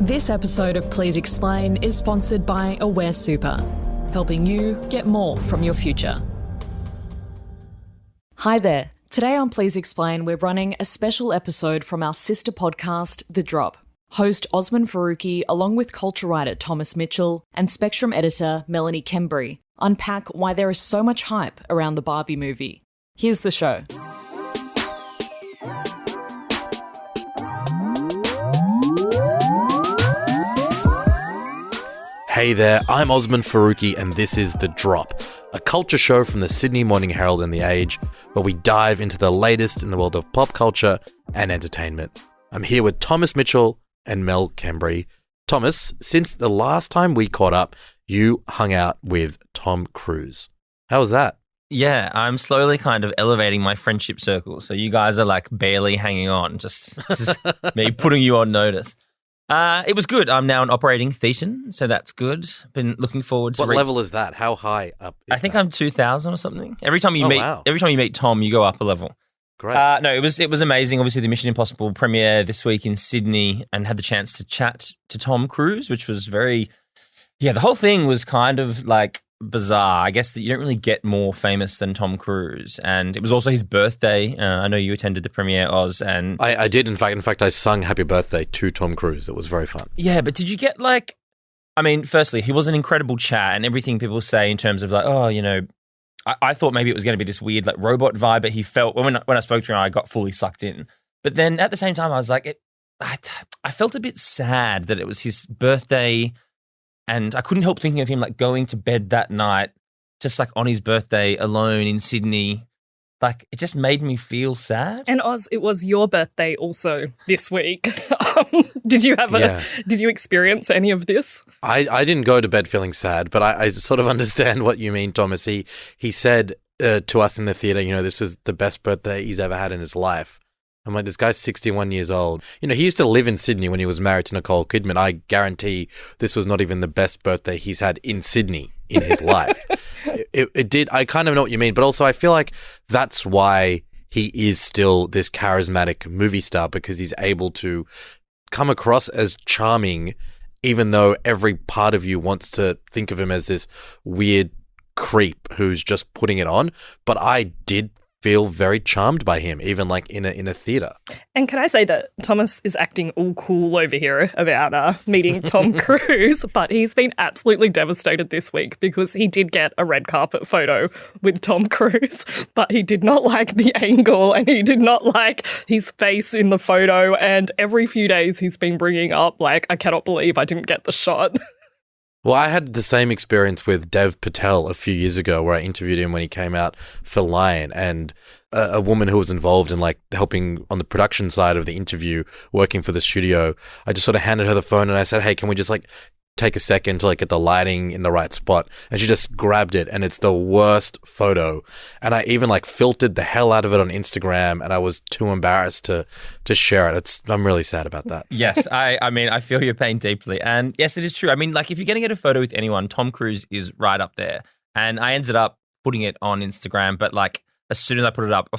This episode of Please Explain is sponsored by Aware Super, helping you get more from your future. Hi there. Today on Please Explain, we're running a special episode from our sister podcast, The Drop. Host Osman Faruqi, along with culture writer Thomas Mitchell and Spectrum editor Melanie Kembry, unpack why there is so much hype around the Barbie movie. Here's the show. Hey there, I'm Osman Faruqi and this is The Drop, a culture show from the Sydney Morning Herald and The Age, where we dive into the latest in the world of pop culture and entertainment. I'm here with Thomas Mitchell and Mel Kembry. Thomas, since the last time we caught up, you hung out with Tom Cruise. How was that? Yeah, I'm slowly kind of elevating my friendship circle. So you guys are like barely hanging on, just me putting you on notice. It was good. I'm now an operating Thetan, so that's good. Been looking forward to. What level is that? How high up? I think I'm 2000 or something. Every time you meet Tom, you go up a level. Great. No, it was amazing. Obviously, the Mission Impossible premiere this week in Sydney, and had the chance to chat to Tom Cruise, which was very. Yeah, the whole thing was kind of like bizarre. I guess that you don't really get more famous than Tom Cruise, and it was also his birthday. I know you attended the premiere, Oz, and I did. In fact, I sung "Happy Birthday" to Tom Cruise. It was very fun. Yeah, but did you get like? I mean, firstly, he was an incredible chat, and everything people say in terms of like, oh, you know, I thought maybe it was going to be this weird like robot vibe, but he felt when I spoke to him, I got fully sucked in. But then at the same time, I was like, I felt a bit sad that it was his birthday. And I couldn't help thinking of him like going to bed that night, just like on his birthday alone in Sydney. Like it just made me feel sad. And Oz, it was your birthday also this week. Did you experience any of this? I didn't go to bed feeling sad, but I sort of understand what you mean, Thomas. He said to us in the theatre, you know, this is the best birthday he's ever had in his life. I'm like, this guy's 61 years old. You know, he used to live in Sydney when he was married to Nicole Kidman. I guarantee this was not even the best birthday he's had in Sydney in his life. It did. I kind of know what you mean, but also I feel like that's why he is still this charismatic movie star, because he's able to come across as charming, even though every part of you wants to think of him as this weird creep who's just putting it on. But I did feel very charmed by him, even like in a theater. And can I say that Thomas is acting all cool over here about meeting Tom Cruise, but he's been absolutely devastated this week because he did get a red carpet photo with Tom Cruise, but he did not like the angle and he did not like his face in the photo. And every few days he's been bringing up like, I cannot believe I didn't get the shot. Well, I had the same experience with Dev Patel a few years ago where I interviewed him when he came out for Lion, and a woman who was involved in like helping on the production side of the interview, working for the studio, I just sort of handed her the phone and I said, hey, can we just like take a second to like get the lighting in the right spot? And she just grabbed it, and it's the worst photo. And I even like filtered the hell out of it on Instagram, and I was too embarrassed to share it. I'm really sad about that. Yes, I mean, I feel your pain deeply. And yes, it is true. I mean, like if you're going to get a photo with anyone, Tom Cruise is right up there. And I ended up putting it on Instagram, but like as soon as I put it up,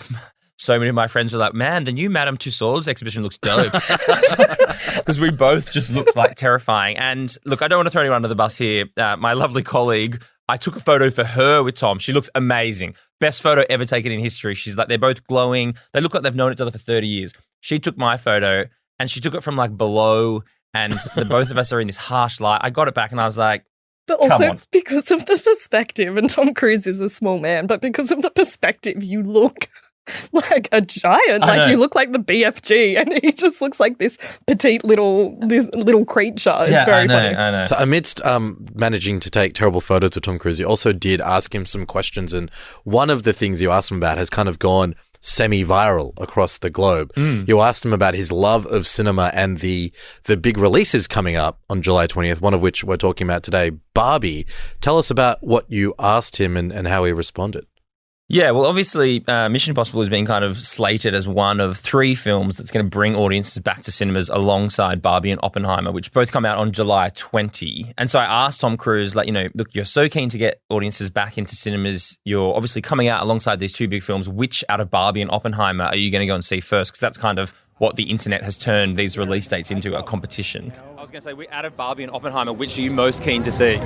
so many of my friends were like, man, the new Madame Tussauds exhibition looks dope. Because we both just looked like terrifying. And look, I don't want to throw anyone under the bus here. My lovely colleague, I took a photo for her with Tom. She looks amazing. Best photo ever taken in history. She's like, they're both glowing. They look like they've known each other for 30 years. She took my photo and she took it from like below, and the both of us are in this harsh light. I got it back and I was like, but also because of the perspective, and Tom Cruise is a small man, but because of the perspective, you look like a giant. Like you look like the BFG, and he just looks like this petite little creature. It's very funny. I know. So amidst managing to take terrible photos with Tom Cruise, you also did ask him some questions, and one of the things you asked him about has kind of gone semi-viral across the globe. You asked him about his love of cinema and the big releases coming up on July 20th, one of which we're talking about today, Barbie. Tell us about what you asked him and how he responded. Yeah, well, obviously, Mission Impossible has been kind of slated as one of 3 films that's going to bring audiences back to cinemas alongside Barbie and Oppenheimer, which both come out on July 20. And so I asked Tom Cruise, like, look, you're so keen to get audiences back into cinemas. You're obviously coming out alongside these 2 big films. Which out of Barbie and Oppenheimer are you going to go and see first? Because that's kind of what the internet has turned these release dates into, a competition. I was going to say, out of Barbie and Oppenheimer, which are you most keen to see?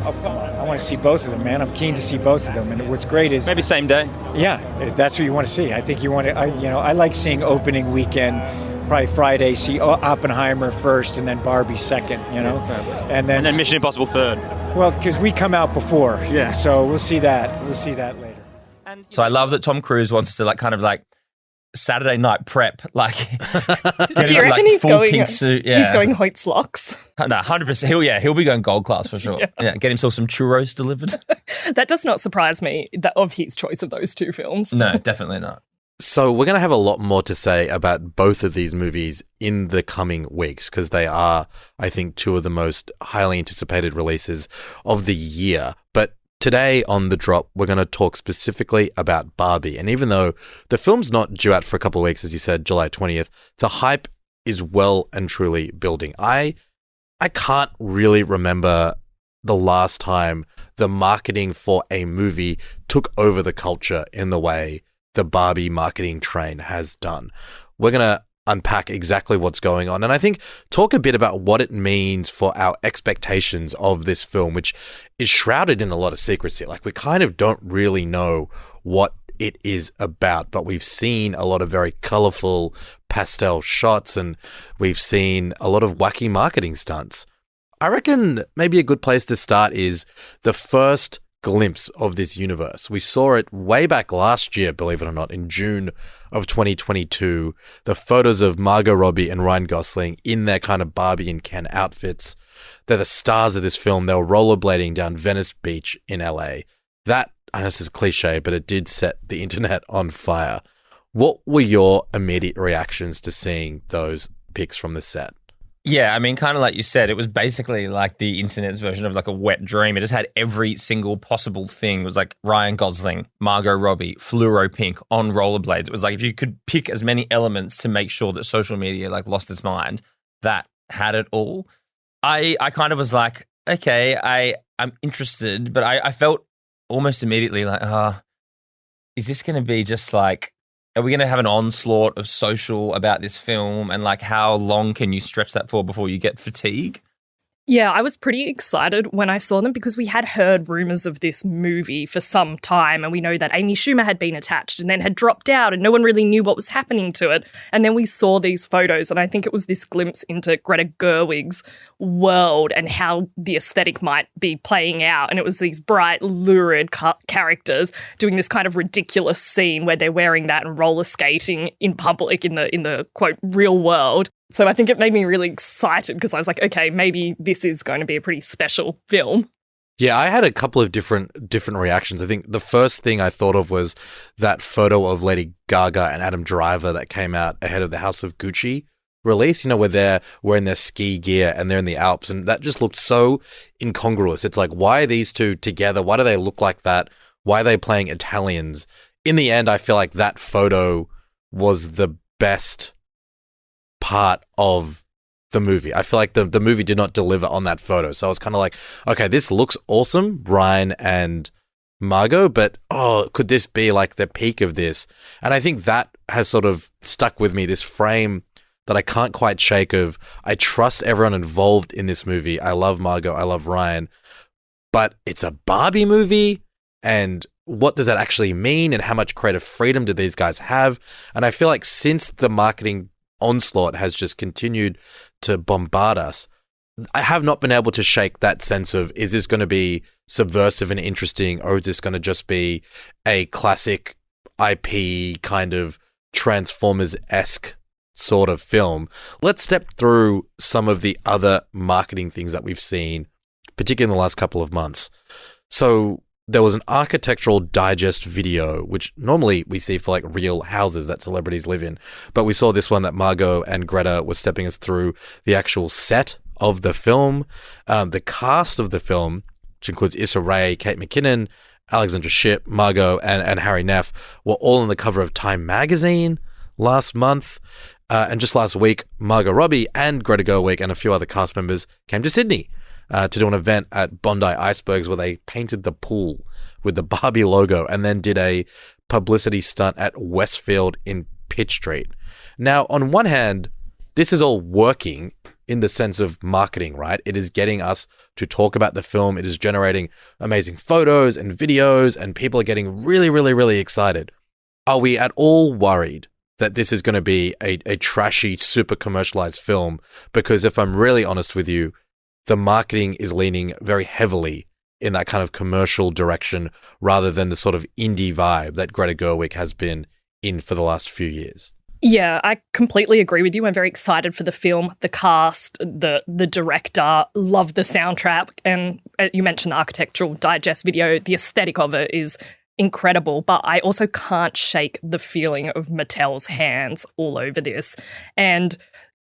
Oh, come on. I want to see both of them, man. I'm keen to see both of them. And what's great is... Maybe same day? Yeah, that's what you want to see. I think you want to... I like seeing opening weekend, probably Friday, see Oppenheimer first and then Barbie second, And then Mission Impossible third. Well, because we come out before. Yeah. So we'll see that. We'll see that later. So I love that Tom Cruise wants to Saturday night prep, Do you reckon he's full going, pink suit? Yeah. He's going Hoyt's locks? No, 100%. He'll be going gold class for sure. Yeah, get himself some churros delivered. That does not surprise me of his choice of those 2 films. No, definitely not. So we're going to have a lot more to say about both of these movies in the coming weeks because they are, I think, 2 of the most highly anticipated releases of the year. But today on The Drop, we're going to talk specifically about Barbie. And even though the film's not due out for a couple of weeks, as you said, July 20th, the hype is well and truly building. I can't really remember the last time the marketing for a movie took over the culture in the way the Barbie marketing train has done. We're going to unpack exactly what's going on and I think talk a bit about what it means for our expectations of this film, which is shrouded in a lot of secrecy. We kind of don't really know what it is about, but we've seen a lot of very colorful pastel shots and we've seen a lot of wacky marketing stunts. I reckon maybe a good place to start is the first glimpse of this universe. We saw it way back last year, believe it or not, in June of 2022. The photos of Margot Robbie and Ryan Gosling in their kind of Barbie and Ken outfits. They're the stars of this film. They were rollerblading down Venice Beach in LA. That, I know this is a cliche, but it did set the internet on fire. What were your immediate reactions to seeing those pics from the set? Yeah, I mean, kind of like you said, it was basically like the internet's version of a wet dream. It just had every single possible thing. It was like Ryan Gosling, Margot Robbie, fluoro pink on rollerblades. It was like if you could pick as many elements to make sure that social media lost its mind, that had it all. I kind of was like, okay, I'm interested, but I felt almost immediately is this going to be just are we going to have an onslaught of social about this film and how long can you stretch that for before you get fatigue? Yeah, I was pretty excited when I saw them because we had heard rumours of this movie for some time and we know that Amy Schumer had been attached and then had dropped out and no one really knew what was happening to it. And then we saw these photos and I think it was this glimpse into Greta Gerwig's world and how the aesthetic might be playing out. And it was these bright, lurid characters doing this kind of ridiculous scene where they're wearing that and roller skating in public in the quote, real world. So I think it made me really excited because I was like, okay, maybe this is going to be a pretty special film. Yeah, I had a couple of different reactions. I think the first thing I thought of was that photo of Lady Gaga and Adam Driver that came out ahead of the House of Gucci release, where they're wearing their ski gear and they're in the Alps. And that just looked so incongruous. It's like, why are these two together? Why do they look like that? Why are they playing Italians? In the end, I feel like that photo was the best part of the movie. I feel like the movie did not deliver on that photo. So I was kind of like, okay, this looks awesome, Ryan and Margot, but could this be the peak of this? And I think that has sort of stuck with me, this frame that I can't quite shake of, I trust everyone involved in this movie. I love Margot, I love Ryan, but it's a Barbie movie, and what does that actually mean, and how much creative freedom do these guys have? And I feel like since the marketing onslaught has just continued to bombard us, I have not been able to shake that sense of, is this going to be subversive and interesting, or is this going to just be a classic IP kind of Transformers-esque sort of film? Let's step through some of the other marketing things that we've seen, particularly in the last couple of months. So there was an architectural digest video, which normally we see for real houses that celebrities live in. But we saw this one that Margot and Greta were stepping us through the actual set of the film, the cast of the film, which includes Issa Rae, Kate McKinnon, Alexandra Shipp, Margot, and Harry Neff were all on the cover of Time magazine last month. And just last week, Margot Robbie and Greta Gerwig and a few other cast members came to Sydney to do an event at Bondi Icebergs where they painted the pool with the Barbie logo and then did a publicity stunt at Westfield in Pitt Street. Now, on one hand, this is all working in the sense of marketing, right? It is getting us to talk about the film. It is generating amazing photos and videos, and people are getting really, really, really excited. Are we at all worried that this is going to be a trashy, super commercialized film? Because if I'm really honest with you, the marketing is leaning very heavily in that kind of commercial direction rather than the sort of indie vibe that Greta Gerwig has been in for the last few years. Yeah, I completely agree with you. I'm very excited for the film, the cast, the director, love the soundtrack. And you mentioned the Architectural Digest video. The aesthetic of it is incredible, but I also can't shake the feeling of Mattel's hands all over this. And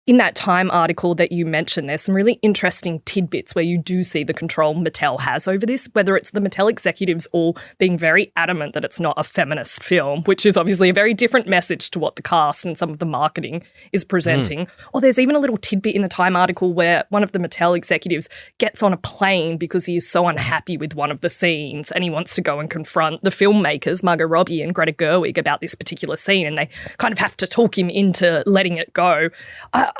in that Time article that you mentioned, there's some really interesting tidbits where you do see the control Mattel has over this, whether it's the Mattel executives all being very adamant that it's not a feminist film, which is obviously a very different message to what the cast and some of the marketing is presenting. Or there's even a little tidbit in the Time article where one of the Mattel executives gets on a plane because he is so unhappy with one of the scenes and he wants to go and confront the filmmakers, Margot Robbie and Greta Gerwig, about this particular scene, and they kind of have to talk him into letting it go.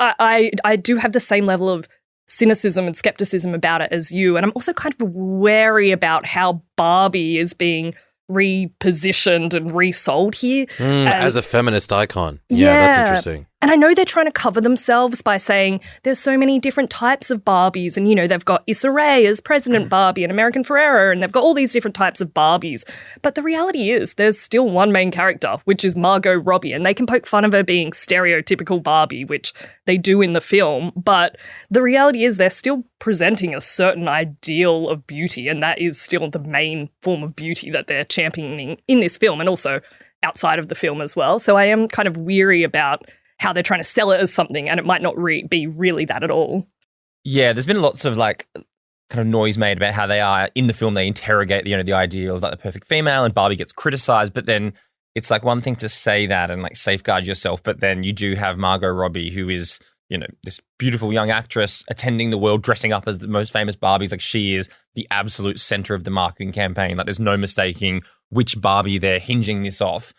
I do have the same level of cynicism and skepticism about it as you. And I'm also kind of wary about how Barbie is being repositioned and resold here. As a feminist icon. Yeah, that's interesting. And I know they're trying to cover themselves by saying there's so many different types of Barbies. And, you know, they've got Issa Rae as President Barbie and American Ferrera, and they've got all these different types of Barbies. But the reality is there's still one main character, which is Margot Robbie. And they can poke fun of her being stereotypical Barbie, which they do in the film. But the reality is they're still presenting a certain ideal of beauty. And that is still the main form of beauty that they're championing in this film and also outside of the film as well. So I am kind of weary about how they're trying to sell it as something, and it might not be really that at all. Yeah, there's been lots of like kind of noise made about how they are in the film. They interrogate, you know, the idea of like the perfect female, and Barbie gets criticized. But then it's like one thing to say that and like safeguard yourself, but then you do have Margot Robbie, who is, you know, this beautiful young actress attending the world, dressing up as the most famous Barbies. Like she is the absolute center of the marketing campaign. Like there's no mistaking which Barbie they're hinging this off.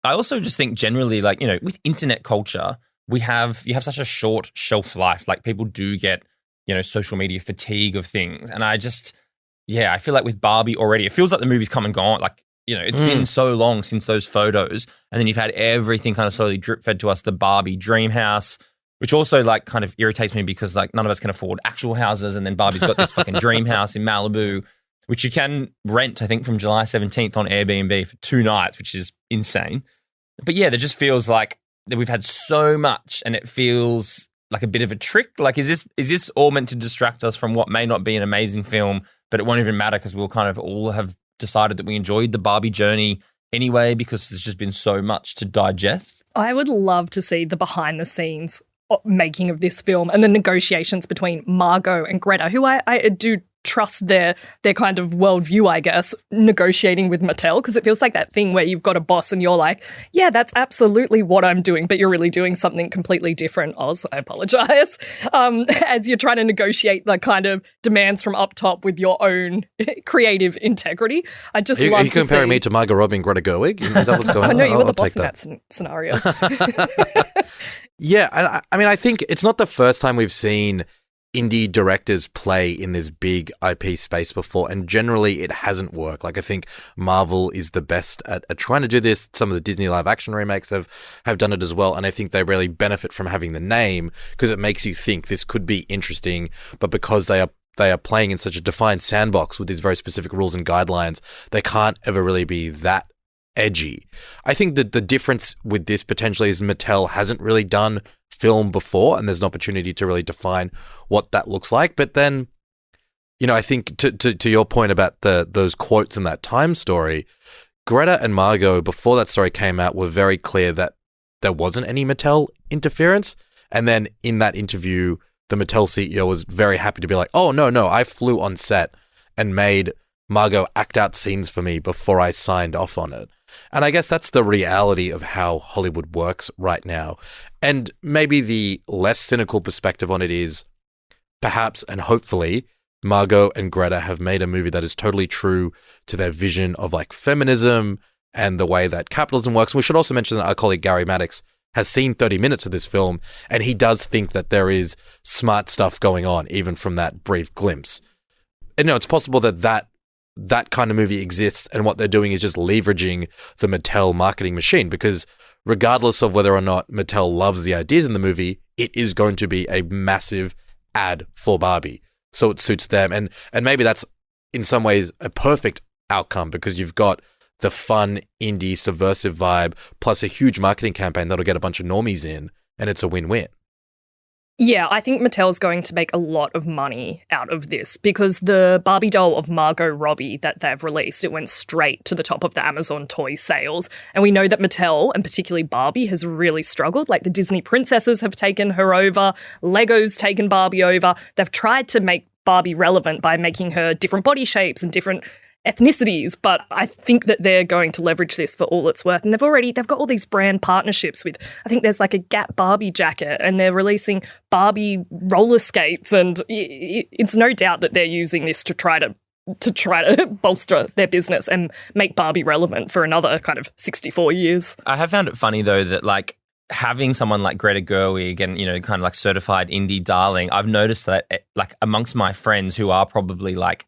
I also just think generally, like, you know, with internet culture, you have such a short shelf life. Like people do get, you know, social media fatigue of things. And I feel like with Barbie already, it feels like the movie's come and gone. Like, you know, it's been so long since those photos. And then you've had everything kind of slowly drip fed to us, the Barbie dream house, which also like kind of irritates me because like none of us can afford actual houses. And then Barbie's got this fucking dream house in Malibu, which you can rent, I think, from July 17th on Airbnb for 2 nights, which is insane. But yeah, there just feels like that we've had so much and it feels like a bit of a trick. Like, is this all meant to distract us from what may not be an amazing film, but it won't even matter because we'll kind of all have decided that we enjoyed the Barbie journey anyway because there's just been so much to digest? I would love to see the behind the scenes making of this film and the negotiations between Margot and Greta, who I do trust their kind of worldview, I guess, negotiating with Mattel, because it feels like that thing where you've got a boss and you're like, yeah, that's absolutely what I'm doing, but you're really doing something completely different, Oz, I apologize, as you're trying to negotiate the kind of demands from up top with your own creative integrity. I just love to see... Are you comparing me to Margot Robbie and Greta Gerwig? Is that what's going on? No, you were the boss in that scenario. Yeah, I mean, I think it's not the first time we've seen indie directors play in this big IP space before, and generally it hasn't worked. Like, I think Marvel is the best at trying to do this. Some of the Disney live action remakes have done it as well, and I think they really benefit from having the name because it makes you think this could be interesting, but because they are playing in such a defined sandbox with these very specific rules and guidelines, they can't ever really be that edgy. I think that the difference with this potentially is Mattel hasn't really done film before, and there's an opportunity to really define what that looks like. But then, you know, I think to your point about those quotes in that Time story, Greta and Margot, before that story came out, were very clear that there wasn't any Mattel interference. And then in that interview, the Mattel CEO was very happy to be like, oh, no, I flew on set and made Margot act out scenes for me before I signed off on it. And I guess that's the reality of how Hollywood works right now. And maybe the less cynical perspective on it is perhaps and hopefully Margot and Greta have made a movie that is totally true to their vision of like feminism and the way that capitalism works. And we should also mention that our colleague Gary Maddox has seen 30 minutes of this film, and he does think that there is smart stuff going on, even from that brief glimpse. And it's possible that that kind of movie exists, and what they're doing is just leveraging the Mattel marketing machine, because regardless of whether or not Mattel loves the ideas in the movie, it is going to be a massive ad for Barbie. So it suits them. And maybe that's in some ways a perfect outcome, because you've got the fun, indie, subversive vibe, plus a huge marketing campaign that'll get a bunch of normies in, and it's a win-win. Yeah, I think Mattel's going to make a lot of money out of this, because the Barbie doll of Margot Robbie that they've released, it went straight to the top of the Amazon toy sales. And we know that Mattel, and particularly Barbie, has really struggled. Like the Disney princesses have taken her over, Lego's taken Barbie over. They've tried to make Barbie relevant by making her different body shapes and different ethnicities, but I think that they're going to leverage this for all it's worth. And they've got all these brand partnerships with, I think there's like a Gap Barbie jacket, and they're releasing Barbie roller skates, and it's no doubt that they're using this to try to bolster their business and make Barbie relevant for another kind of 64 years. I have found it funny though that like having someone like Greta Gerwig and, kind of like certified indie darling, I've noticed that like amongst my friends who are probably like,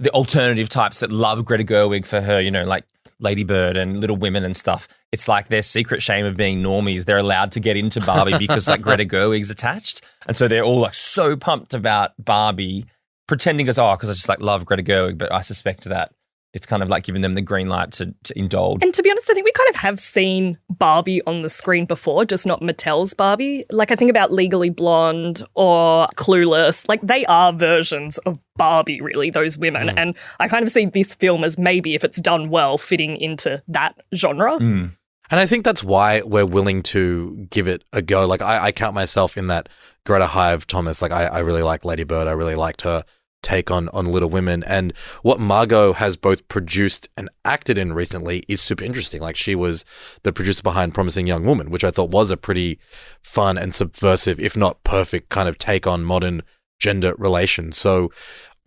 the alternative types that love Greta Gerwig for her, like Lady Bird and Little Women and stuff. It's like their secret shame of being normies. They're allowed to get into Barbie because like Greta Gerwig's attached. And so they're all like so pumped about Barbie, pretending because I just like love Greta Gerwig. But I suspect that it's kind of like giving them the green light to indulge. And to be honest, I think we kind of have seen Barbie on the screen before, just not Mattel's Barbie. Like I think about Legally Blonde or Clueless. Like they are versions of Barbie, really, those women. And I kind of see this film as maybe, if it's done well, fitting into that genre. And I think that's why we're willing to give it a go. Like I count myself in that Greta Hive, Thomas. Like I really like Lady Bird. I really liked her take on Little Women, and what Margot has both produced and acted in recently is super interesting. Like she was the producer behind Promising Young Woman, which I thought was a pretty fun and subversive, if not perfect, kind of take on modern gender relations. So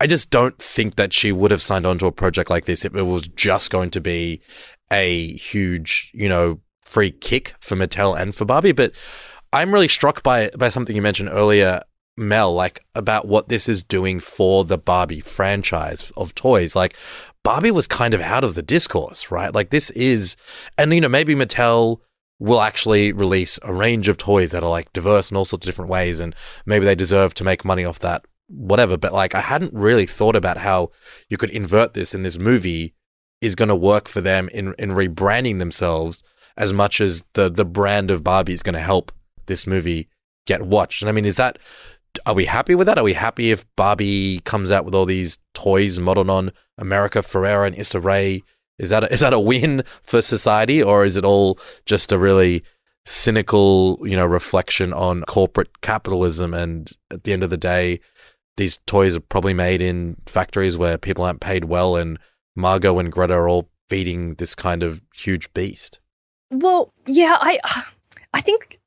I just don't think that she would have signed on to a project like this if it was just going to be a huge, free kick for Mattel and for Barbie. But I'm really struck by something you mentioned earlier, Mel, like about what this is doing for the Barbie franchise of toys. Like Barbie was kind of out of the discourse, right? Like this is, and maybe Mattel will actually release a range of toys that are like diverse in all sorts of different ways, and maybe they deserve to make money off that, whatever. But like I hadn't really thought about how you could invert this, and this movie is going to work for them in rebranding themselves as much as the brand of Barbie is going to help this movie get watched. And I mean, are we happy with that? Are we happy if Barbie comes out with all these toys modeled on America Ferrera and Issa Rae? Is that a win for society, or is it all just a really cynical, reflection on corporate capitalism? And at the end of the day, these toys are probably made in factories where people aren't paid well, and Margot and Greta are all feeding this kind of huge beast. Well, yeah, I think,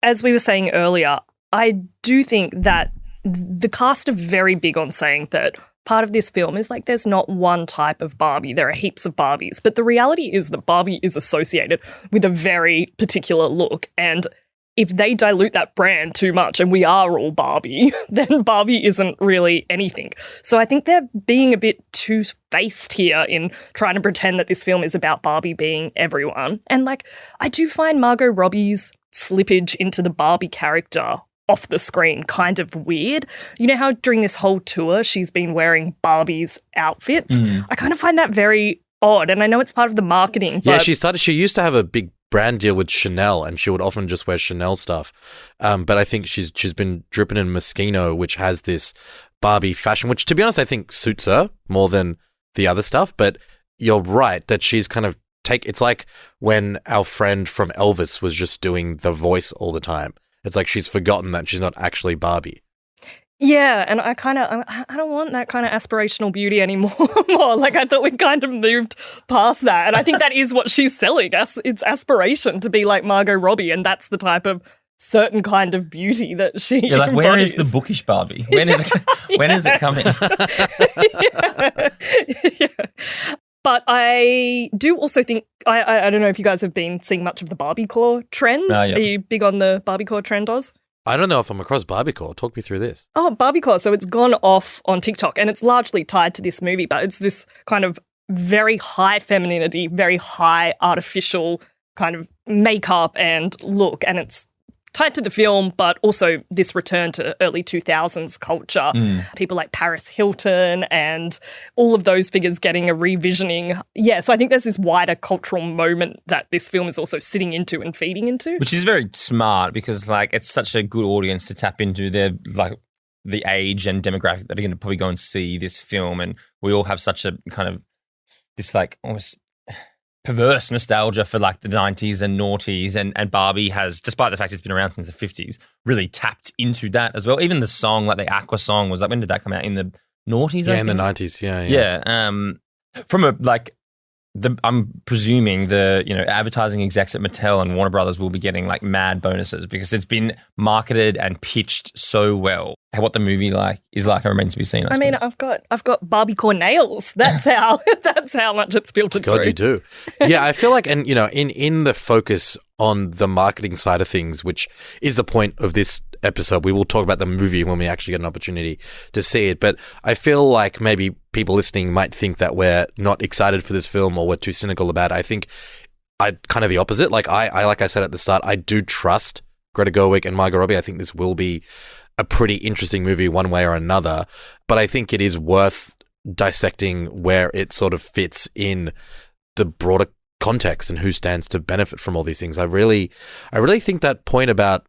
as we were saying earlier, I do think that the cast are very big on saying that part of this film is like there's not one type of Barbie. There are heaps of Barbies. But the reality is that Barbie is associated with a very particular look. And if they dilute that brand too much and we are all Barbie, then Barbie isn't really anything. So I think they're being a bit two-faced here in trying to pretend that this film is about Barbie being everyone. And like, I do find Margot Robbie's slippage into the Barbie character off the screen kind of weird. You know how during this whole tour she's been wearing Barbie's outfits? I kind of find that very odd, and I know it's part of the marketing. Yeah, she used to have a big brand deal with Chanel, and she would often just wear Chanel stuff. But I think she's been dripping in Moschino, which has this Barbie fashion, which to be honest I think suits her more than the other stuff. But you're right that she's kind of it's like when our friend from Elvis was just doing the voice all the time. It's like she's forgotten that she's not actually Barbie. Yeah, and I don't want that kind of aspirational beauty anymore. Like, I thought we'd kind of moved past that. And I think that is what she's selling. It's aspiration to be like Margot Robbie, and that's the type of certain kind of beauty that she You're like, where is embodies. the bookish Barbie? When is it coming? Yeah. But I do also think, I don't know if you guys have been seeing much of the Barbiecore trend. Yeah. Are you big on the Barbiecore trend, Oz? I don't know if I'm across Barbiecore. Talk me through this. Oh, Barbiecore. So it's gone off on TikTok, and it's largely tied to this movie, but it's this kind of very high femininity, very high artificial kind of makeup and look, and it's tied to the film, but also this return to early 2000s culture. People like Paris Hilton and all of those figures getting a revisioning. Yeah, so I think there's this wider cultural moment that this film is also sitting into and feeding into. Which is very smart because, like, it's such a good audience to tap into. They're, like, the age and demographic that are going to probably go and see this film, and we all have such a kind of this, like, almost perverse nostalgia for like the 90s and noughties, and Barbie has, despite the fact it's been around since the 50s, really tapped into that as well. Even the song, like the Aqua song, was like, when did that come out? In the noughties? Yeah, in the 90s. Yeah. From a like I'm presuming the advertising execs at Mattel and Warner Brothers will be getting like mad bonuses because it's been marketed and pitched so well. What the movie is remains to be seen. I mean, I've got Barbiecore nails. That's how much it's filtered God, through. you do. Yeah, I feel like, and in the focus on the marketing side of things, which is the point of this episode, we will talk about the movie when we actually get an opportunity to see it. But I feel like maybe people listening might think that we're not excited for this film or we're too cynical about it. I think I kind of the opposite. Like I said at the start, I do trust Greta Gerwig and Margot Robbie. I think this will be a pretty interesting movie one way or another, but I think it is worth dissecting where it sort of fits in the broader context and who stands to benefit from all these things. I really think that point about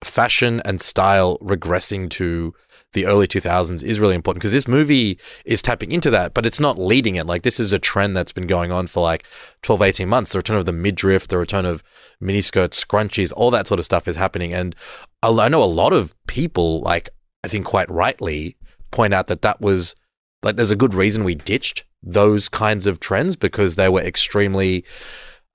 fashion and style regressing to the early 2000s is really important because this movie is tapping into that, but it's not leading it. Like, this is a trend that's been going on for like 12, 18 months. The return of the midriff, the return of miniskirts, scrunchies, all that sort of stuff is happening. And I know a lot of people, like, I think quite rightly, point out that was like, there's a good reason we ditched those kinds of trends because they were extremely,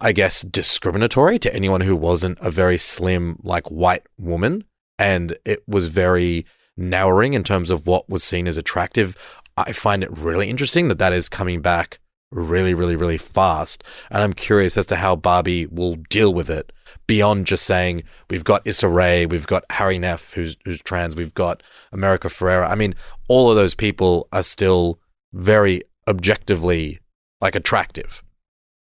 I guess, discriminatory to anyone who wasn't a very slim, like, white woman. And it was very narrowing in terms of what was seen as attractive. I find it really interesting that is coming back really, really, really fast. And I'm curious as to how Barbie will deal with it beyond just saying, we've got Issa Rae, we've got Harry Neff, who's trans, we've got America Ferrera. I mean, all of those people are still very objectively, like, attractive.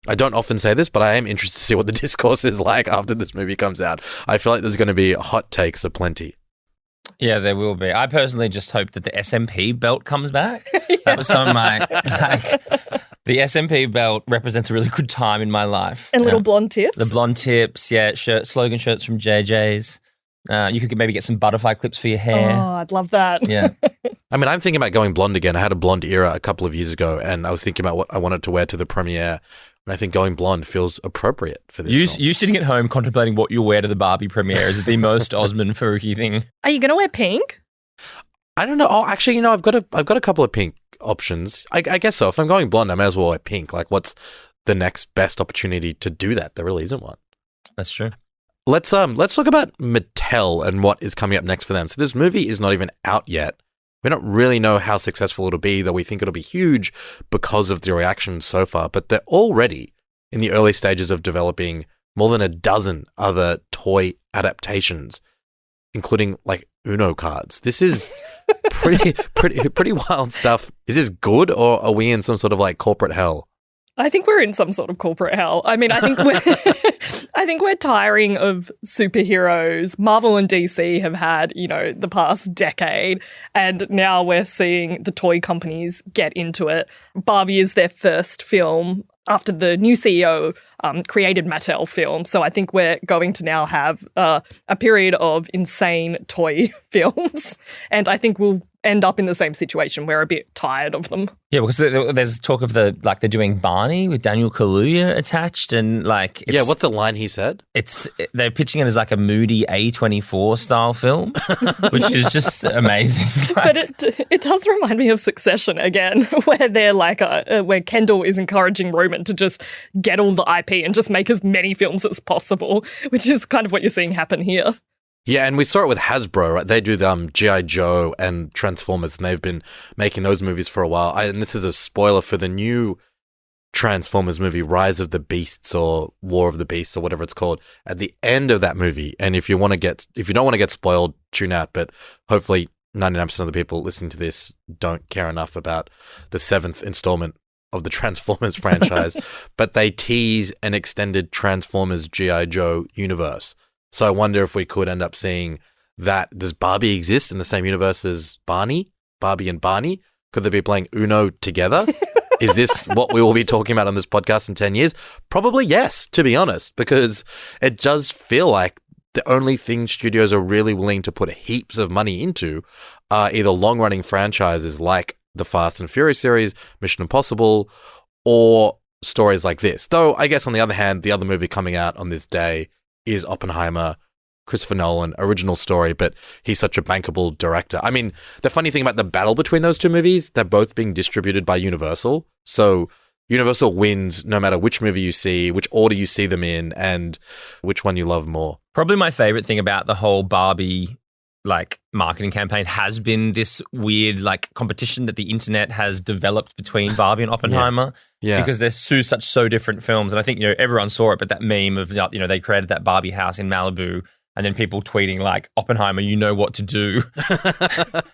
I don't often say this, but I am interested to see what the discourse is like after this movie comes out. I feel like there's going to be hot takes aplenty. Yeah, there will be. I personally just hope that the SMP belt comes back. That was some of my, the SMP belt represents a really good time in my life. And little blonde tips. The blonde tips, yeah, slogan shirts from JJ's. You could maybe get some butterfly clips for your hair. Oh, I'd love that. Yeah. I mean, I'm thinking about going blonde again. I had a blonde era a couple of years ago, and I was thinking about what I wanted to wear to the premiere. And I think going blonde feels appropriate for this film. You sitting at home contemplating what you'll wear to the Barbie premiere is the most Osman Faruqi thing. Are you going to wear pink? I don't know. Oh, actually, I've got a couple of pink options. I guess so. If I'm going blonde, I may as well wear pink. Like, what's the next best opportunity to do that? There really isn't one. That's true. Let's talk about Mattel and what is coming up next for them. So this movie is not even out yet. We don't really know how successful it'll be, though we think it'll be huge because of the reaction so far. But they're already in the early stages of developing more than a dozen other toy adaptations, including like Uno cards. This is pretty wild stuff. Is this good, or are we in some sort of like corporate hell? I think we're in some sort of corporate hell. I mean, I think we're tiring of superheroes. Marvel and DC have had, the past decade, and now we're seeing the toy companies get into it. Barbie is their first film after the new CEO created Mattel film. So I think we're going to now have a period of insane toy films, and I think we'll end up in the same situation. We're a bit tired of them. Yeah, because there's talk of they're doing Barney with Daniel Kaluuya attached, and like what's the line he said? They're pitching it as like a moody A24 style film, which is just amazing. But it does remind me of Succession again, where they're like where Kendall is encouraging Roman to just get all the IP and just make as many films as possible, which is kind of what you're seeing happen here. Yeah, and we saw it with Hasbro, right? They do G.I. Joe and Transformers, and they've been making those movies for a while. And this is a spoiler for the new Transformers movie, Rise of the Beasts or War of the Beasts or whatever it's called. At the end of that movie, and if you don't want to get spoiled, tune out. But hopefully 99% of the people listening to this don't care enough about the 7th installment of the Transformers franchise. But they tease an extended Transformers G.I. Joe universe. So I wonder if we could end up seeing that. Does Barbie exist in the same universe as Barney? Barbie and Barney? Could they be playing Uno together? Is this what we will be talking about on this podcast in 10 years? Probably yes, to be honest, because it does feel like the only thing studios are really willing to put heaps of money into are either long-running franchises like the Fast and Furious series, Mission Impossible, or stories like this. Though I guess on the other hand, the other movie coming out on this day is Oppenheimer, Christopher Nolan, original story, but he's such a bankable director. I mean, the funny thing about the battle between those two movies, they're both being distributed by Universal. So Universal wins no matter which movie you see, which order you see them in, and which one you love more. Probably my favorite thing about the whole Barbie marketing campaign has been this weird competition that the internet has developed between Barbie and Oppenheimer. Yeah. Because they're so different films. And I think, everyone saw it, but that meme of, they created that Barbie house in Malibu and then people tweeting Oppenheimer, you know what to do.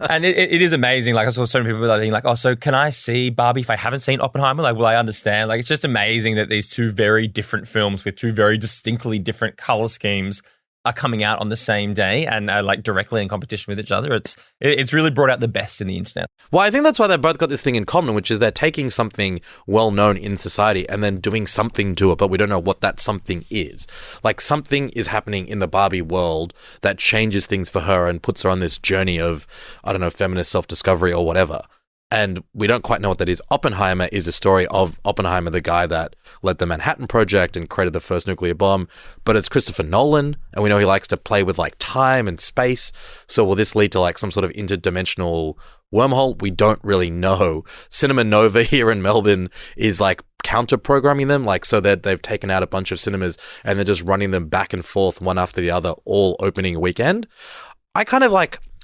And it is amazing. I saw so many people being like, oh, so can I see Barbie if I haven't seen Oppenheimer? Will I understand? It's just amazing that these two very different films with two very distinctly different color schemes are coming out on the same day and are directly in competition with each other. It's really brought out the best in the internet. Well, I think that's why they've both got this thing in common, which is they're taking something well known in society and then doing something to it, but we don't know what that something is. Something is happening in the Barbie world that changes things for her and puts her on this journey of, I don't know, feminist self-discovery or whatever. And we don't quite know what that is. Oppenheimer is a story of Oppenheimer, the guy that led the Manhattan Project and created the first nuclear bomb. But it's Christopher Nolan, and we know he likes to play with time and space. So will this lead to some sort of interdimensional wormhole? We don't really know. Cinema Nova here in Melbourne is counter-programming them, so that they've taken out a bunch of cinemas and they're just running them back and forth one after the other, all opening weekend.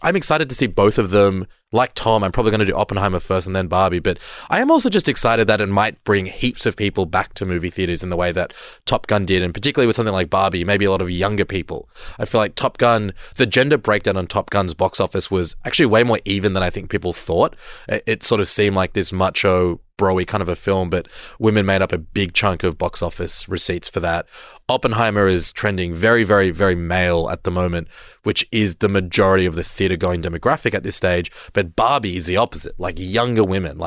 I'm excited to see both of them. Like Tom, I'm probably going to do Oppenheimer first and then Barbie, but I am also just excited that it might bring heaps of people back to movie theaters in the way that Top Gun did, and particularly with something like Barbie, maybe a lot of younger people. I feel like Top Gun, the gender breakdown on Top Gun's box office was actually way more even than I think people thought. It sort of seemed like this macho, bro-y kind of a film, but women made up a big chunk of box office receipts for that. Oppenheimer is trending very, very, very male at the moment, which is the majority of the theater-going demographic at this stage. But Barbie is the opposite, younger women,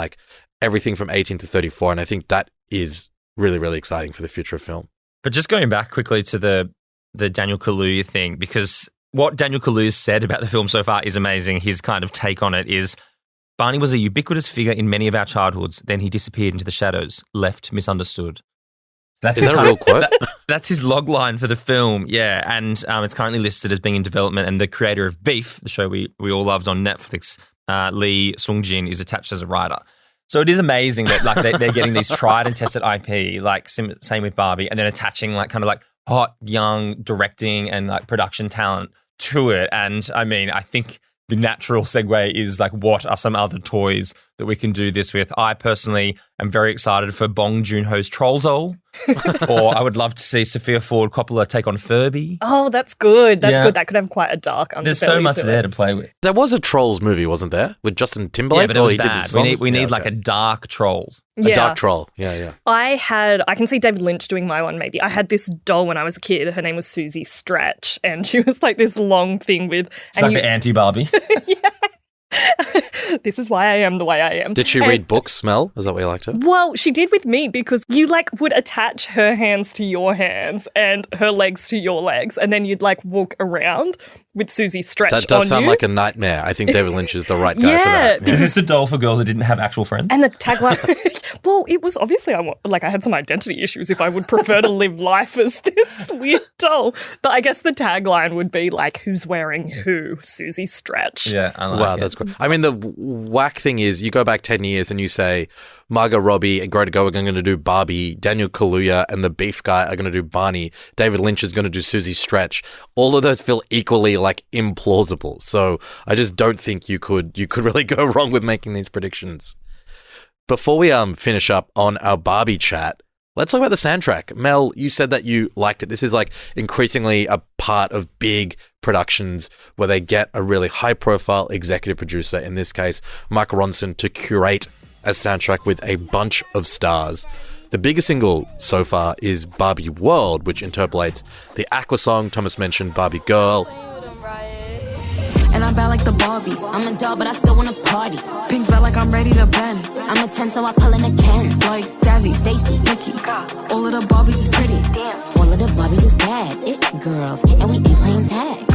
everything from 18 to 34. And I think that is really, really exciting for the future of film. But just going back quickly to the Daniel Kaluuya thing, because what Daniel Kaluuya said about the film so far is amazing. His kind of take on it is, Barney was a ubiquitous figure in many of our childhoods. Then he disappeared into the shadows, left misunderstood. Is that a real quote? That's his log line for the film, yeah. And it's currently listed as being in development. And the creator of Beef, the show we all loved on Netflix, Lee Sung-jin, is attached as a writer. So it is amazing that they're getting these tried and tested IP, same with Barbie, and then attaching hot, young directing and production talent to it. And I mean, I think the natural segue is what are some other toys that we can do this with? I personally am very excited for Bong Joon-ho's Trolldoll, or I would love to see Sophia Ford Coppola take on Furby. Oh, that's good. That's good. That could have quite a dark underbelly. There's so much there to play with. There was a Trolls movie, wasn't there? With Justin Timberlake? Yeah, but it was bad. We need a dark Trolls. A dark troll. Yeah. I can see David Lynch doing my one maybe. I had this doll when I was a kid. Her name was Susie Stretch, and she was this long thing with... It's the anti-Barbie. Yeah. This is why I am the way I am. Did she read books, Mel? Is that what you liked her? Well, she did with me because you would attach her hands to your hands and her legs to your legs, and then you'd walk around. with Susie Stretch That does on sound you. like a nightmare. I think David Lynch is the right guy for that. Is this the doll for girls that didn't have actual friends? And the tagline, well, it was obviously, I had some identity issues if I would prefer to live life as this weird doll. But I guess the tagline would be like, who's wearing who? Susie Stretch. Yeah, I like Wow, it. that's great. I mean, the whack thing is you go back 10 years and you say Margot Robbie and Greta Gerwig are going to do Barbie, Daniel Kaluuya and the Beef Guy are going to do Barney, David Lynch is going to do Susie Stretch. All of those feel equally like implausible. So I just don't think you could really go wrong with making these predictions. Before we finish up on our Barbie chat, let's talk about the soundtrack. Mel, you said that you liked it. This is like increasingly a part of big productions where they get a really high-profile executive producer, in this case, Mike Ronson, to curate a soundtrack with a bunch of stars. The biggest single so far is Barbie World, which interpolates the Aqua song Thomas mentioned, Barbie Girl. And I'm bad like the Barbie. I'm a doll, but I still wanna party. Pink felt like I'm ready to bend. I'm a 10, so I pull in a Ken. Like Jazzy, Stacy, Nikki. All of the Barbies is pretty. All of the Barbies is bad. It girls, and we ain't playing tag.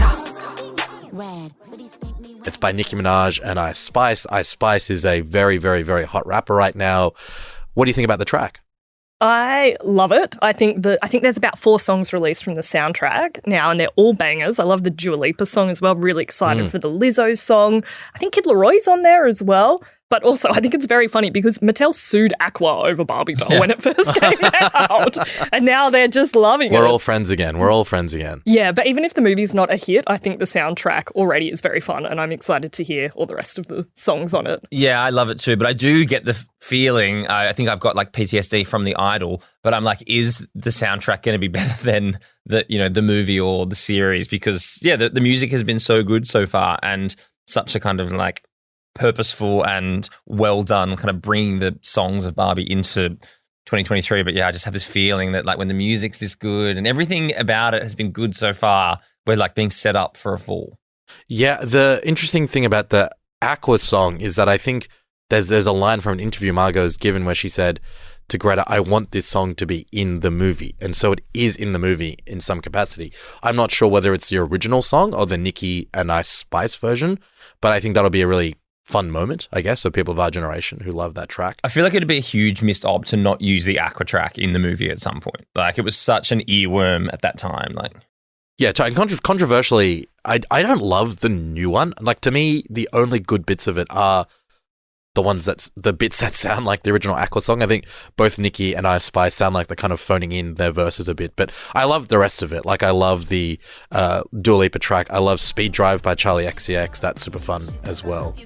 Red, but he spanked me. It's by Nicki Minaj and Ice Spice. Ice Spice is a very, very, very hot rapper right now. What do you think about the track? I love it. I think there's about 4 songs released from the soundtrack now, and they're all bangers. I love the Dua Lipa song as well. Really excited for the Lizzo song. I think Kid Leroy's on there as well. But also, I think it's very funny because Mattel sued Aqua over Barbie doll when it first came out. And now they're just loving it. We're all friends again. Yeah, but even if the movie's not a hit, I think the soundtrack already is very fun, and I'm excited to hear all the rest of the songs on it. Yeah, I love it too, but I do get the feeling, I think I've got like PTSD from The Idol, but I'm like, is the soundtrack going to be better than the movie or the series? Because the music has been so good so far, and such a kind of like purposeful and well done kind of bringing the songs of Barbie into 2023. But I just have this feeling that like when the music's this good and everything about it has been good so far, we're like being set up for a fall. Yeah, the interesting thing about the Aqua song is that I think there's a line from an interview Margot's given where she said to Greta, I want this song to be in the movie. And so it is in the movie in some capacity. I'm not sure whether it's the original song or the Nicki and Ice Spice version, but I think that'll be a really fun moment, I guess, for people of our generation who love that track. I feel like it'd be a huge missed op to not use the Aqua track in the movie at some point. Like it was such an earworm at that time. Like, yeah, and controversially, I don't love the new one. Like to me, the only good bits of it are the bits that sound like the original Aqua song. I think both Nicki and Ice Spice sound like they're kind of phoning in their verses a bit, but I love the rest of it. Like I love the Dua Lipa track. I love Speed Drive by Charlie XCX. That's super fun as well.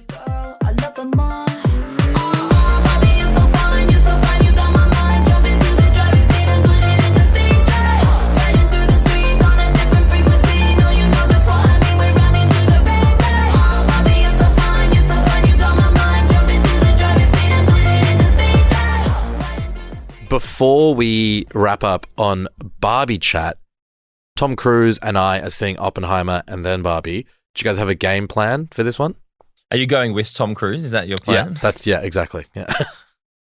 Before we wrap up on Barbie chat, Tom Cruise and I are seeing Oppenheimer and then Barbie. Do you guys have a game plan for this one? Are you going with Tom Cruise? Is that your plan? Yeah, exactly. Yeah.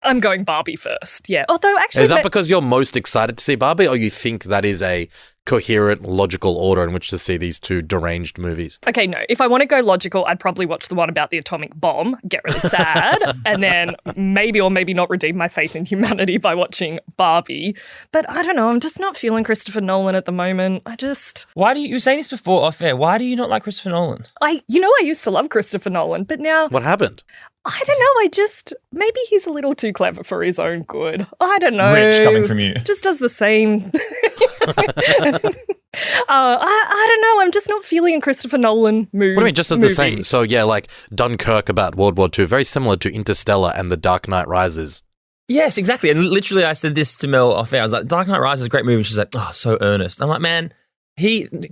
I'm going Barbie first, yeah. Although actually... Is that because you're most excited to see Barbie, or you think that is a coherent, logical order in which to see these two deranged movies? Okay, no. If I want to go logical, I'd probably watch the one about the atomic bomb, get really sad, and then maybe or maybe not redeem my faith in humanity by watching Barbie. But I don't know. I'm just not feeling Christopher Nolan at the moment. Why do you were saying this before off air? Why do you not like Christopher Nolan? I used to love Christopher Nolan, but now... What happened? I don't know. Maybe he's a little too clever for his own good. I don't know. Rich coming from you. Just does the same. I don't know. I'm just not feeling a Christopher Nolan movie. What do you mean, just does the same? So yeah, like Dunkirk about World War II, very similar to Interstellar and The Dark Knight Rises. Yes, exactly. And literally I said this to Mel off air. I was like, Dark Knight Rises is a great movie. And she's like, oh, so earnest. I'm like, man,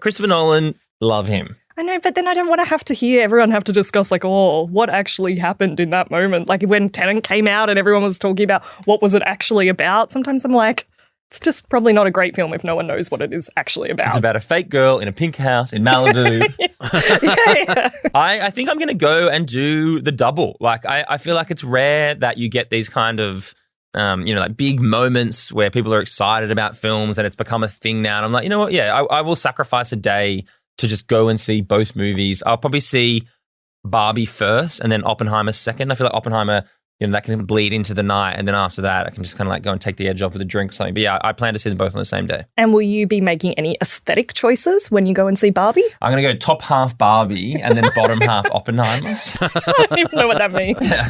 Christopher Nolan, love him. I know, but then I don't want to have to hear everyone have to discuss like, oh, what actually happened in that moment? Like when Tenet came out and everyone was talking about what was it actually about. Sometimes I'm like, it's just probably not a great film if no one knows what it is actually about. It's about a fake girl in a pink house in Malibu. yeah. I think I'm going to go and do the double. Like I feel like it's rare that you get these kind of, like big moments where people are excited about films and it's become a thing now. And I'm like, you know what? Yeah, I will sacrifice a day to just go and see both movies. I'll probably see Barbie first and then Oppenheimer second. I feel like Oppenheimer, that can bleed into the night. And then after that, I can just kind of like go and take the edge off with a drink or something. But yeah, I plan to see them both on the same day. And will you be making any aesthetic choices when you go and see Barbie? I'm going to go top half Barbie and then bottom half Oppenheimer. I don't even know what that means. Yeah.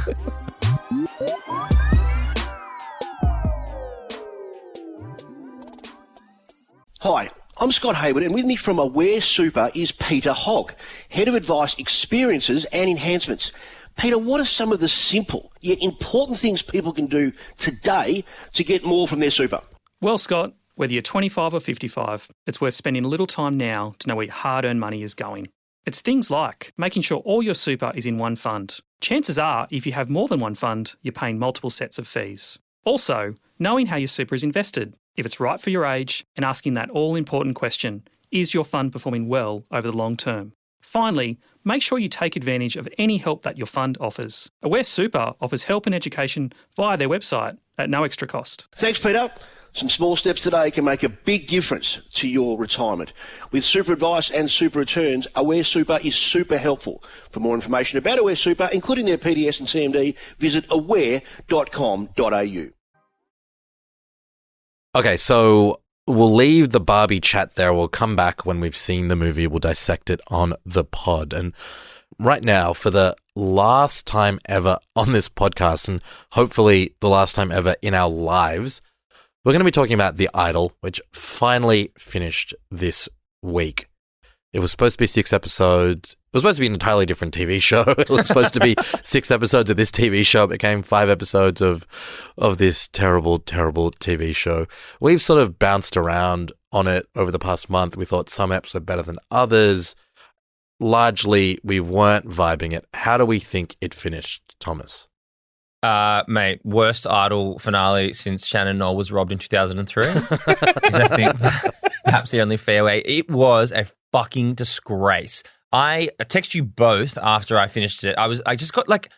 Hi, I'm Scott Hayward, and with me from Aware Super is Peter Hogg, Head of Advice Experiences and Enhancements. Peter, what are some of the simple yet important things people can do today to get more from their super? Well, Scott, whether you're 25 or 55, it's worth spending a little time now to know where your hard-earned money is going. It's things like making sure all your super is in one fund. Chances are, if you have more than one fund, you're paying multiple sets of fees. Also, knowing how your super is invested, if it's right for your age, and asking that all-important question, is your fund performing well over the long term? Finally, make sure you take advantage of any help that your fund offers. Aware Super offers help and education via their website at no extra cost. Thanks, Peter. Some small steps today can make a big difference to your retirement. With super advice and super returns, Aware Super is super helpful. For more information about Aware Super, including their PDS and CMD, visit aware.com.au. Okay, so we'll leave the Barbie chat there. We'll come back when we've seen the movie. We'll dissect it on the pod. And right now, for the last time ever on this podcast, and hopefully the last time ever in our lives, we're going to be talking about The Idol, which finally finished this week. It was supposed to be 6 episodes. It was supposed to be an entirely different TV show. It was supposed to be 6 episodes of this TV show. It became 5 episodes of this terrible, terrible TV show. We've sort of bounced around on it over the past month. We thought some eps were better than others. Largely, we weren't vibing it. How do we think it finished, Thomas? Mate, worst Idol finale since Shannon Knoll was robbed in 2003. Is I think perhaps the only fair way. It was a fucking disgrace. I texted you both after I finished it. I just got like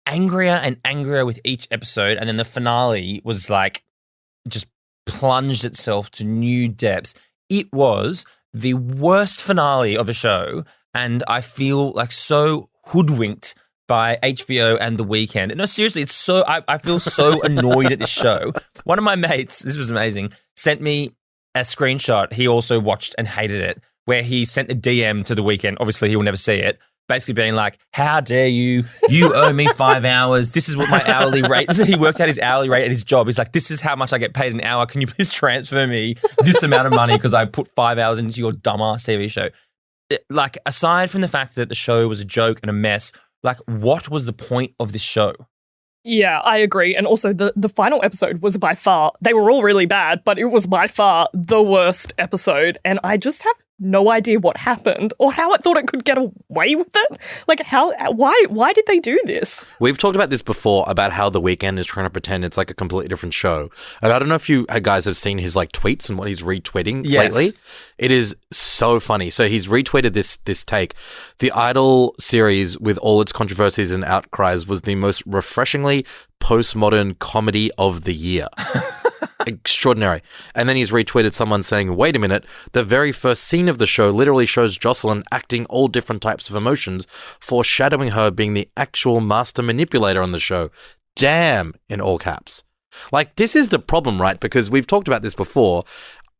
angrier and angrier with each episode, and then the finale was like just plunged itself to new depths. It was the worst finale of a show, and I feel like so hoodwinked by HBO and The Weeknd. No, seriously, it's so I feel so annoyed at this show. One of my mates, this was amazing, sent me a screenshot. He also watched and hated it, where he sent a DM to The Weeknd. Obviously, he will never see it. Basically being like, how dare you? You owe me 5 hours. This is what my hourly rate is. He worked out his hourly rate at his job. He's like, this is how much I get paid an hour. Can you please transfer me this amount of money because I put 5 hours into your dumbass TV show? Like, aside from the fact that the show was a joke and a mess, like, what was the point of this show? Yeah, I agree. And also the final episode was by far, they were all really bad, but it was by far the worst episode. And I just have no idea what happened or how it thought it could get away with it. Like, why did they do this? We've talked about this before, about how The Weeknd is trying to pretend it's like a completely different show. And I don't know if you guys have seen his like tweets and what he's retweeting lately. It is so funny. So he's retweeted this take. The Idol series, with all its controversies and outcries, was the most refreshingly postmodern comedy of the year. Extraordinary. And then he's retweeted someone saying, wait a minute, the very first scene of the show literally shows Jocelyn acting all different types of emotions, foreshadowing her being the actual master manipulator on the show. Damn, in all caps. Like, this is the problem, right? Because we've talked about this before.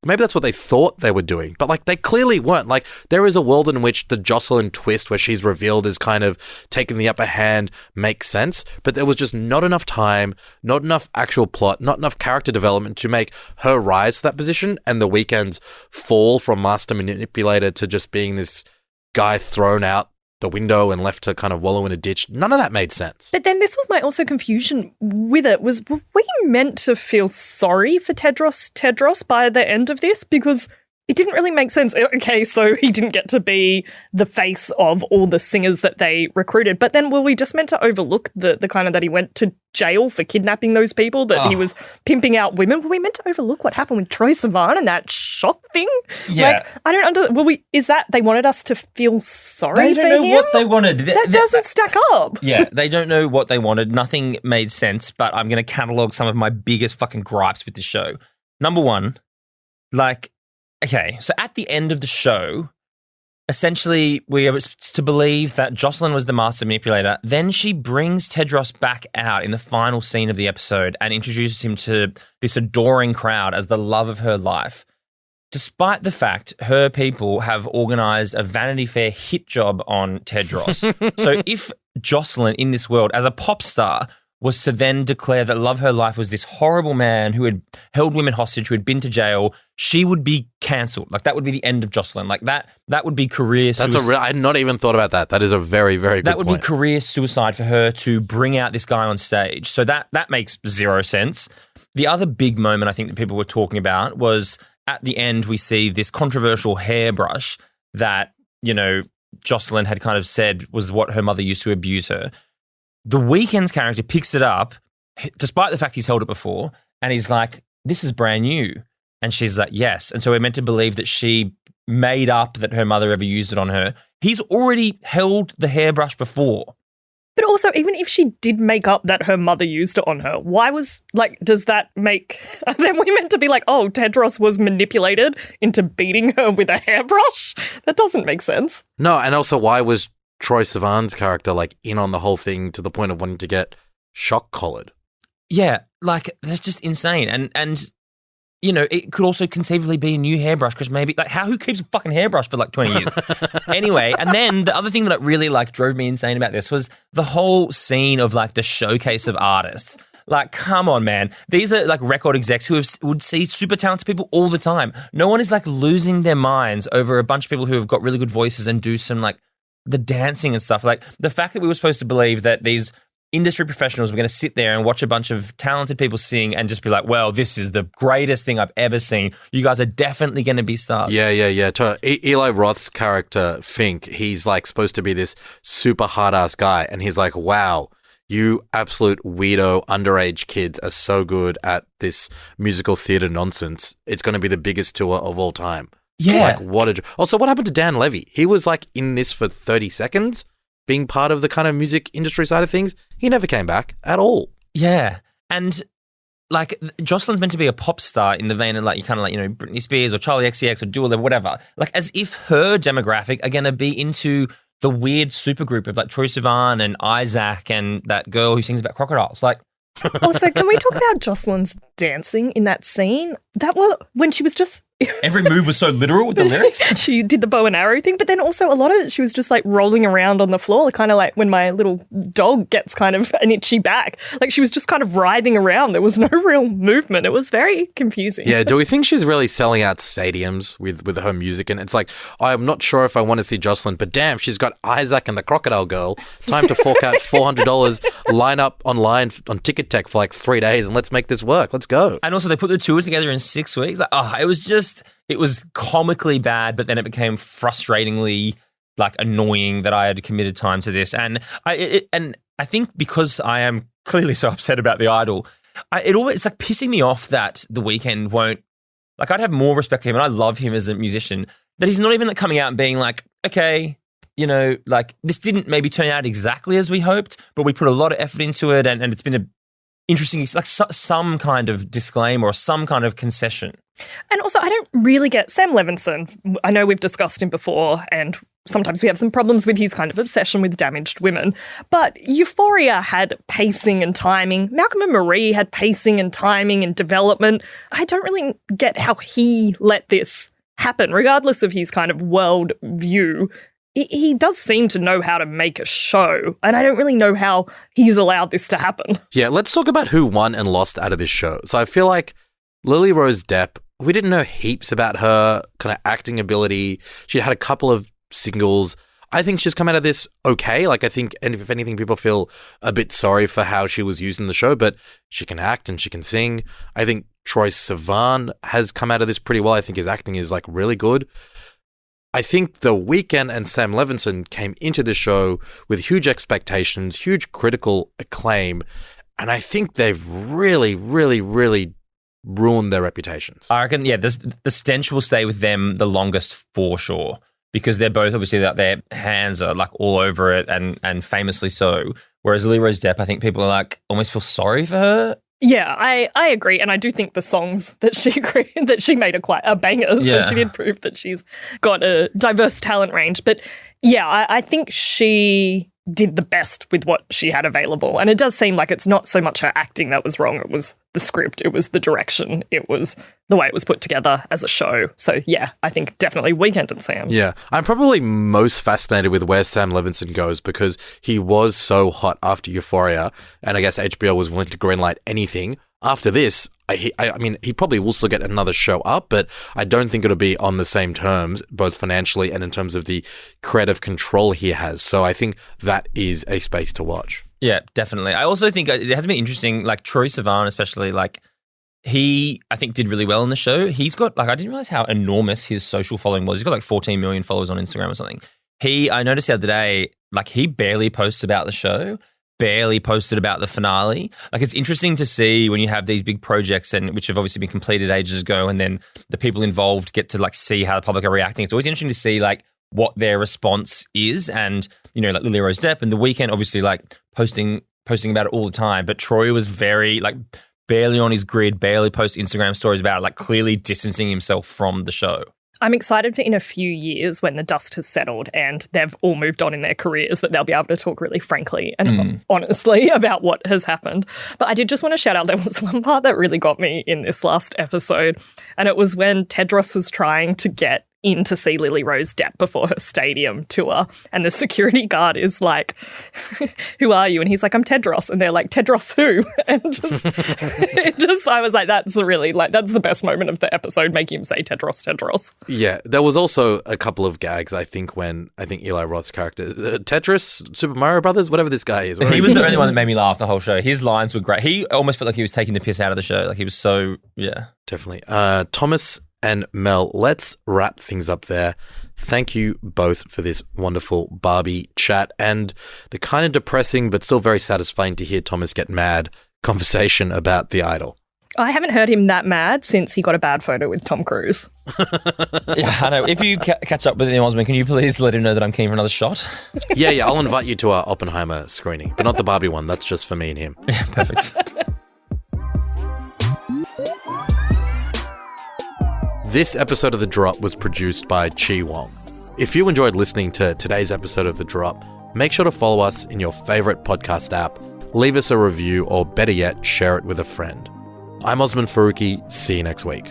Maybe that's what they thought they were doing, but like they clearly weren't. Like, there is a world in which the Jocelyn twist where she's revealed is kind of taking the upper hand makes sense, but there was just not enough time, not enough actual plot, not enough character development to make her rise to that position and The Weeknd's fall from master manipulator to just being this guy thrown out the window and left to kind of wallow in a ditch. None of that made sense. But then this was my also confusion with it. Were we meant to feel sorry for Tedros by the end of this? Because it didn't really make sense. Okay, so he didn't get to be the face of all the singers that they recruited. But then were we just meant to overlook the kind of that he went to jail for kidnapping those people, that he was pimping out women? Were we meant to overlook what happened with Troye Sivan and that shot thing? Yeah. Like, I don't is that they wanted us to feel sorry for him? They don't know what they wanted. That doesn't stack up. Yeah, they don't know what they wanted. Nothing made sense, but I'm going to catalogue some of my biggest fucking gripes with the show. Number one, like, okay, so at the end of the show, essentially we are to believe that Jocelyn was the master manipulator. Then she brings Tedros back out in the final scene of the episode and introduces him to this adoring crowd as the love of her life. Despite the fact her people have organised a Vanity Fair hit job on Tedros. So if Jocelyn in this world, as a pop star, was to then declare that love of her life was this horrible man who had held women hostage, who had been to jail, she would be cancelled. Like, that would be the end of Jocelyn. Like, that would be career suicide. I had not even thought about that. That is a very, very good That would point. be career suicide for her to bring out this guy on stage. So that makes zero sense. The other big moment I think that people were talking about was at the end we see this controversial hairbrush that, you know, Jocelyn had kind of said was what her mother used to abuse her. The Weeknd's character picks it up, despite the fact he's held it before, and he's like, this is brand new. And she's like, yes. And so we're meant to believe that she made up that her mother ever used it on her. He's already held the hairbrush before. But also, even if she did make up that her mother used it on her, why was, like, does that make, then we meant to be like, oh, Tedros was manipulated into beating her with a hairbrush? That doesn't make sense. No, and also why was Troye Sivan's character like in on the whole thing to the point of wanting to get shock collared? Yeah, like, that's just insane. And you know, it could also conceivably be a new hairbrush because maybe, like, who keeps a fucking hairbrush for like 20 years? Anyway, and then the other thing that really like drove me insane about this was the whole scene of like the showcase of artists. Like, come on, man. These are like record execs who would see super talented people all the time. No one is like losing their minds over a bunch of people who have got really good voices and do some like the dancing and stuff. Like, the fact that we were supposed to believe that these industry professionals were going to sit there and watch a bunch of talented people sing and just be like, well, this is the greatest thing I've ever seen. You guys are definitely going to be stars. Yeah. Eli Roth's character, Fink, he's like supposed to be this super hard-ass guy. And he's like, wow, you absolute weirdo underage kids are so good at this musical theater nonsense. It's going to be the biggest tour of all time. Yeah. Like, also, what happened to Dan Levy? He was like in this for 30 seconds, being part of the kind of music industry side of things. He never came back at all. Yeah. And like, Jocelyn's meant to be a pop star in the vein of like, you kind of like, you know, Britney Spears or Charlie XCX or Dua Lipa, whatever. Like, as if her demographic are going to be into the weird supergroup of like Troye Sivan and Isaac and that girl who sings about crocodiles. Like, Also, can we talk about Jocelyn's dancing in that scene? That was when she was just... every move was so literal with the lyrics. She did the bow and arrow thing, but then also a lot of it, she was just like rolling around on the floor, kind of like when my little dog gets kind of an itchy back. Like, she was just kind of writhing around. There was no real movement. It was very confusing. Yeah, do we think she's really selling out stadiums with her music? And it's like, I'm not sure if I want to see Jocelyn, but damn, she's got Isaac and the Crocodile Girl. Time to fork out $400, line up online on Ticket Tech for like 3 days, and let's make this work. Let's go. And also, they put the tour together in 6 weeks. Like, it was comically bad, but then it became frustratingly like annoying that I had committed time to this. And I think because I am clearly so upset about The Idol, it's like pissing me off that The Weeknd won't, like, I'd have more respect for him and I love him as a musician, that he's not even like coming out and being like, okay, you know, like, this didn't maybe turn out exactly as we hoped, but we put a lot of effort into it and it's been interesting, like some kind of disclaimer or some kind of concession. And also, I don't really get Sam Levinson. I know we've discussed him before, and sometimes we have some problems with his kind of obsession with damaged women. But Euphoria had pacing and timing. Malcolm and Marie had pacing and timing and development. I don't really get how he let this happen, regardless of his kind of world view. He does seem to know how to make a show, and I don't really know how he's allowed this to happen. Yeah, let's talk about who won and lost out of this show. So I feel like Lily Rose Depp, we didn't know heaps about her kind of acting ability. She had a couple of singles. I think she's come out of this okay. Like, I think, and if anything, people feel a bit sorry for how she was used in the show, but she can act and she can sing. I think Troye Sivan has come out of this pretty well. I think his acting is like really good. I think The Weeknd and Sam Levinson came into the show with huge expectations, huge critical acclaim, and I think they've really, really, really ruined their reputations. I reckon, yeah, the stench will stay with them the longest for sure, because they're both obviously that their hands are like all over it and famously so. Whereas Lily Rose Depp, I think people are like almost feel sorry for her Yeah, I agree, and I do think the songs that she made are quite bangers. Yeah. So she did prove that she's got a diverse talent range. But yeah, I think she did the best with what she had available, and it does seem like it's not so much her acting that was wrong. It was the script, it was the direction, it was the way it was put together as a show. So yeah, I think definitely Weekend and Sam. Yeah, I'm probably most fascinated with where Sam Levinson goes because he was so hot after Euphoria, and I guess HBO was willing to greenlight anything. After this, I mean, he probably will still get another show up, but I don't think it'll be on the same terms, both financially and in terms of the creative control he has. So I think that is a space to watch. Yeah, definitely. I also think it has been interesting, like Troye Sivan especially, like he, I think, did really well in the show. He's got, like, I didn't realize how enormous his social following was. He's got like 14 million followers on Instagram or something. I noticed the other day, like he barely posts about the show, barely posted about the finale. Like it's interesting to see when you have these big projects and which have obviously been completed ages ago, and then the people involved get to like see how the public are reacting. It's always interesting to see like what their response is, and you know, like Lily Rose Depp and The Weeknd obviously like posting about it all the time, but Troye was very like barely on his grid, barely post Instagram stories about it, like clearly distancing himself from the show. I'm excited for in a few years when the dust has settled and they've all moved on in their careers that they'll be able to talk really frankly and honestly about what has happened. But I did just want to shout out, there was one part that really got me in this last episode, and it was when Tedros was trying to get in to see Lily Rose Depp before her stadium tour, and the security guard is like, who are you? And he's like, I'm Tedros. And they're like, Tedros who? And I was like, that's really like, that's the best moment of the episode, making him say Tedros. Yeah, there was also a couple of gags, I think, when Eli Roth's character, Tetris, Super Mario Brothers, whatever this guy is. He was the only one that made me laugh the whole show. His lines were great. He almost felt like he was taking the piss out of the show. Like he was so, yeah. Definitely. Thomas and Mel, let's wrap things up there. Thank you both for this wonderful Barbie chat and the kind of depressing but still very satisfying to hear Thomas get mad conversation about The Idol. I haven't heard him that mad since he got a bad photo with Tom Cruise. Yeah, I know. If you catch up with him, Osman, can you please let him know that I'm keen for another shot? Yeah, I'll invite you to our Oppenheimer screening, but not the Barbie one. That's just for me and him. Yeah, perfect. This episode of The Drop was produced by Chi Wong. If you enjoyed listening to today's episode of The Drop, make sure to follow us in your favorite podcast app, leave us a review, or better yet, share it with a friend. I'm Osman Faruqi. See you next week.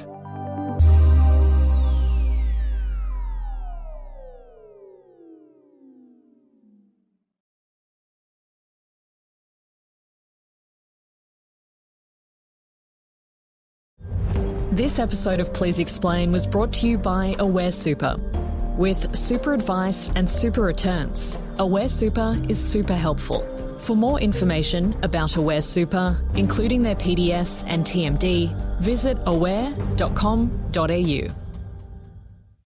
This episode of Please Explain was brought to you by Aware Super. With super advice and super returns, Aware Super is super helpful. For more information about Aware Super, including their PDS and TMD, visit aware.com.au.